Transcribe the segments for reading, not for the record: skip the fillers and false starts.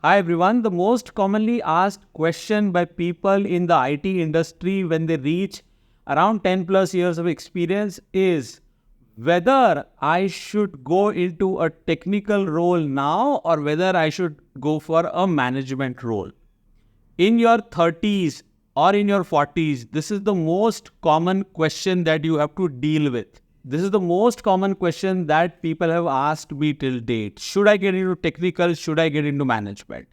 Hi everyone. The most commonly asked question by people in the IT industry when they reach around 10 plus years of experience is whether I should go into a technical role now or whether I should go for a management role. In your 30s or in your 40s, this is the most common question that you have to deal with. This is the most common question that people have asked me till date. Should I get into technical? Should I get into management?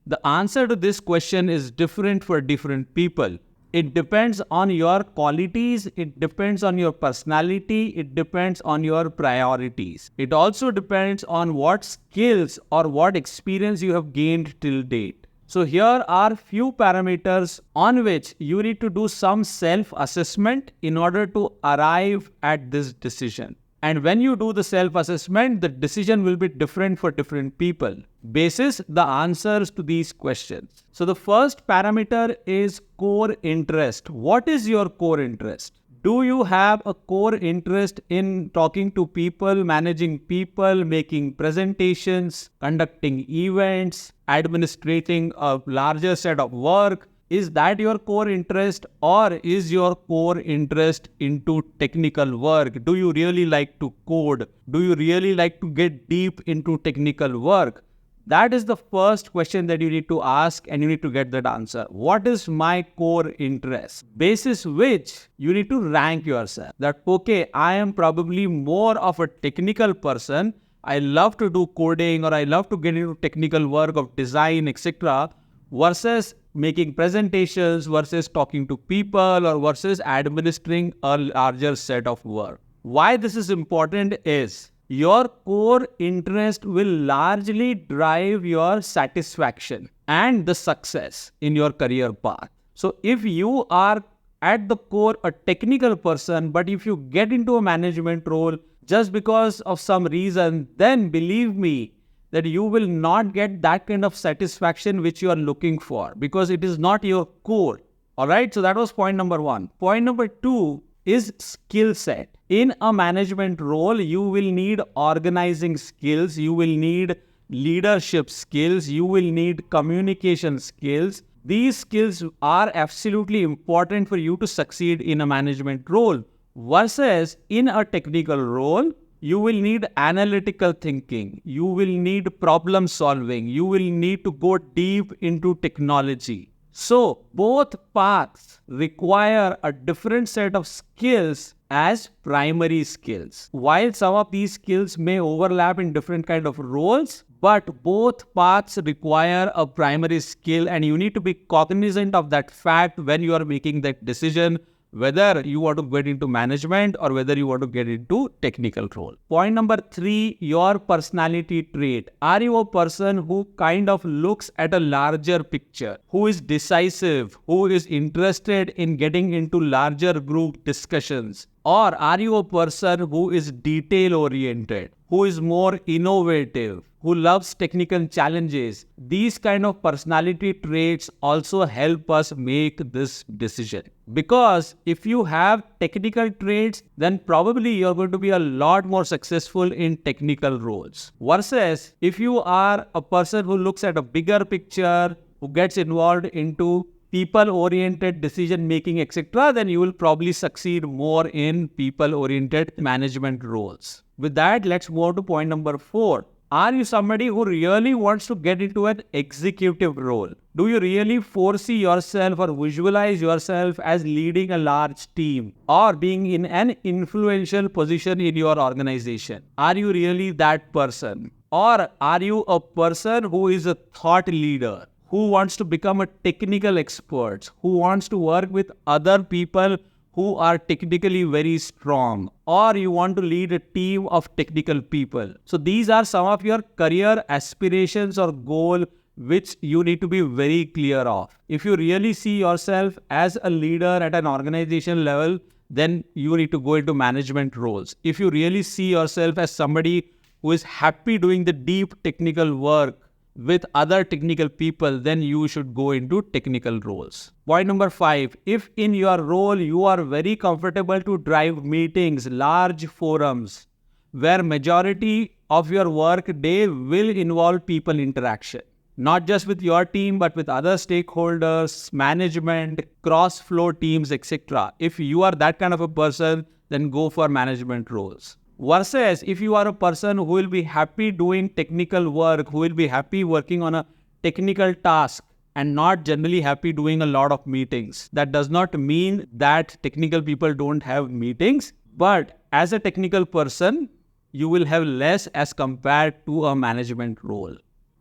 The answer to this question is different for different people. It depends on your qualities, it depends on your personality, it depends on your priorities. It also depends on what skills or what experience you have gained till date. So here are few parameters on which you need to do some self-assessment in order to arrive at this decision. And when you do the self-assessment, the decision will be different for different people. Basis the answers to these questions. So the first parameter is core interest. What is your core interest? Do you have a core interest in talking to people, managing people, making presentations, conducting events, administrating a larger set of work? Is that your core interest, or is your core interest into technical work? Do you really like to code? Do you really like to get deep into technical work? That is the first question that you need to ask, and you need to get that answer. What is my core interest? Basis which you need to rank yourself. That, okay, I am probably more of a technical person. I love to do coding, or I love to get into technical work of design, etc. versus making presentations, versus talking to people, or versus administering a larger set of work. Why this is important is your core interest will largely drive your satisfaction and the success in your career path. So if you are at the core a technical person, but if you get into a management role just because of some reason, then believe me that you will not get that kind of satisfaction which you are looking for, because it is not your core. All right. So that was point number one. Point number two is skill set. In a management role, you will need organizing skills, you will need leadership skills, you will need communication skills. These skills are absolutely important for you to succeed in a management role. Versus in a technical role, you will need analytical thinking, you will need problem solving, you will need to go deep into technology. So both paths require a different set of skills as primary skills. While some of these skills may overlap in different kind of roles, but both paths require a primary skill, and you need to be cognizant of that fact when you are making that decision, whether you want to get into management or whether you want to get into technical role. Point number three, your personality trait. Are you a person who kind of looks at a larger picture, who is decisive, who is interested in getting into larger group discussions? Or are you a person who is detail oriented, who is more innovative, who loves technical challenges? These kind of personality traits also help us make this decision. Because if you have technical traits, then probably you're going to be a lot more successful in technical roles. Versus if you are a person who looks at a bigger picture, who gets involved into people-oriented decision-making, etc., then you will probably succeed more in people-oriented management roles. With that, let's move to point number four. Are you somebody who really wants to get into an executive role? Do you really foresee yourself or visualize yourself as leading a large team or being in an influential position in your organization? Are you really that person? Or are you a person who is a thought leader, who wants to become a technical expert, who wants to work with other people who are technically very strong, or you want to lead a team of technical people? So these are some of your career aspirations or goal which you need to be very clear of. If you really see yourself as a leader at an organization level, then you need to go into management roles. If you really see yourself as somebody who is happy doing the deep technical work with other technical people, then you should go into technical roles. Point number five, if in your role you are very comfortable to drive meetings, large forums, where majority of your work day will involve people interaction, not just with your team, but with other stakeholders, management, cross-flow teams, etc. If you are that kind of a person, then go for management roles. Versus if you are a person who will be happy doing technical work, who will be happy working on a technical task and not generally happy doing a lot of meetings. That does not mean that technical people don't have meetings, but as a technical person, you will have less as compared to a management role.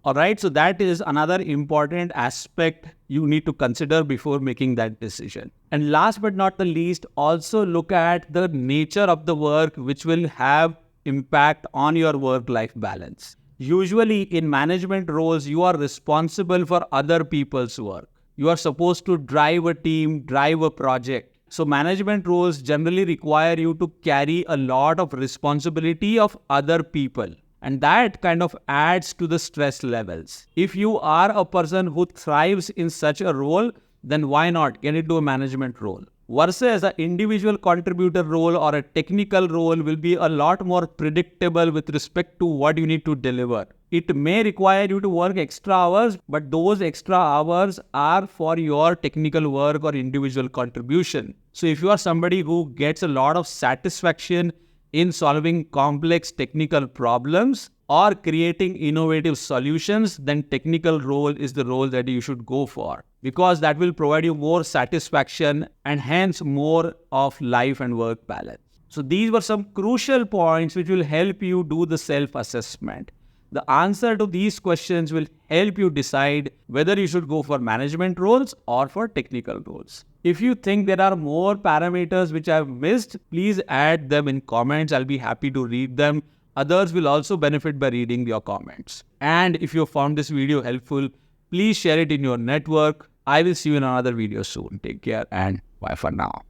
Alright, so that is another important aspect you need to consider before making that decision. And last but not the least, also look at the nature of the work which will have impact on your work-life balance. Usually in management roles, you are responsible for other people's work. You are supposed to drive a team, drive a project. So management roles generally require you to carry a lot of responsibility of other people. And that kind of adds to the stress levels. If you are a person who thrives in such a role, then why not get into a management role? Versus an individual contributor role or a technical role will be a lot more predictable with respect to what you need to deliver. It may require you to work extra hours, but those extra hours are for your technical work or individual contribution. So if you are somebody who gets a lot of satisfaction in solving complex technical problems or creating innovative solutions, then technical role is the role that you should go for, because that will provide you more satisfaction and hence more of life and work balance. So these were some crucial points which will help you do the self-assessment. The answer to these questions will help you decide whether you should go for management roles or for technical roles. If you think there are more parameters which I've missed, please add them in comments. I'll be happy to read them. Others will also benefit by reading your comments. And if you found this video helpful, please share it in your network. I will see you in another video soon. Take care and bye for now.